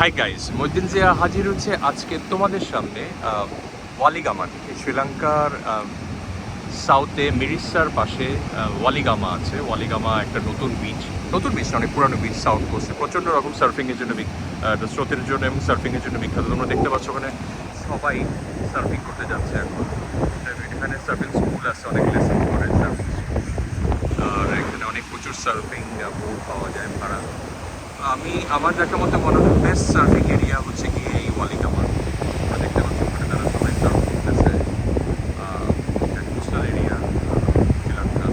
Hi guys, মইদিন Zia হাজির হচ্ছে আজকে তোমাদের সামনে ওয়ালিগামা থেকে। শ্রীলঙ্কার সাউথে মিরিসার পাশে ওয়ালিগামা আছে। ওয়ালিগামা একটা নতুন বিচ, অনেক পুরানো বিচ। সাউথ কোস্টে প্রচণ্ড রকম সার্ফিংয়ের জন্য স্রোতের জন্য এবং সার্ফিংয়ের জন্য বিখ্যাত। তোমরা দেখতে পাচ্ছ ওখানে সবাই সার্ফিং করতে যাচ্ছে এখন। এখানে সার্ফিং স্কুল আছে, অনেক লেসন করে সার্ফিং। আর এখানে অনেক প্রচুর সার্ফিং বোট পাওয়া যায় ভাড়া। আমার দেখা মতো মনে হয় বেস্ট সার্ফিং এরিয়া হচ্ছে কি এই ওয়ালিগামা। আমরা দেখতে পাচ্ছি ওখানে তারা সবাই সার্ফ করতেছে। কোস্টাল এরিয়া শ্রীলঙ্কা,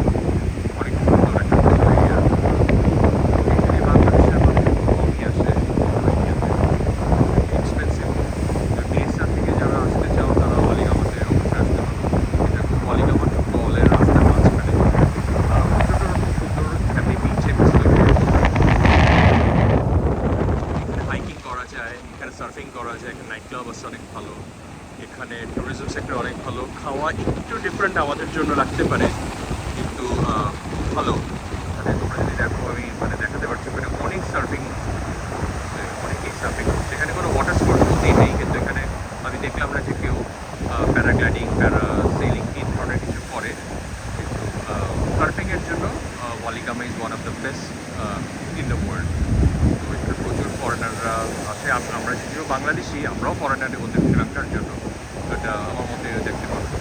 অনেক সুন্দর একটা কোস্টাল এরিয়া। এখানে বাংলাদেশের মানুষ খুব কমই আসে, এক্সপেন্সিভ। মিরিসা থেকে যারা আসতে চাও তারা ওয়ালিগামাতে অবশ্যই আসতে পারো। এটা খুব ওয়ালিগামা টু কলের রাস্তার মাঝখানে। পর্যটন খুব সুন্দর, হ্যাপি বিচে হাইকিং করা যায়, এখানে সার্ফিং করা যায়, এখানে নাইট ক্লাব আছে অনেক ভালো, এখানে ট্যুরিজম সেক্টর অনেক ভালো। খাওয়া একটু ডিফারেন্ট আমাদের জন্য লাগতে পারে, কিন্তু ভালো। মানে তোমরা যদি দেখো, আমি দেখাতে পারছি ওখানে অনেক সার্ফিং, অনেকেই সার্ফিং করছে। এখানে কোনো ওয়াটার স্পোর্টস বলতেই নেই, কিন্তু এখানে আমি দেখলাম না যে কেউ প্যারাগ্লাইডিং, সেলিং এই ধরনের কিছু করে। কিন্তু সার্ফিংয়ের জন্য Weligama is one of the best in the world. তো এখানে প্রচুর ফরেনাররা আসে। আমরা যদিও বাংলাদেশি, আমরাও ফরেনারে বলতে শ্রীলঙ্কার জন্য। এটা আমার মতে দেখতে পাবো।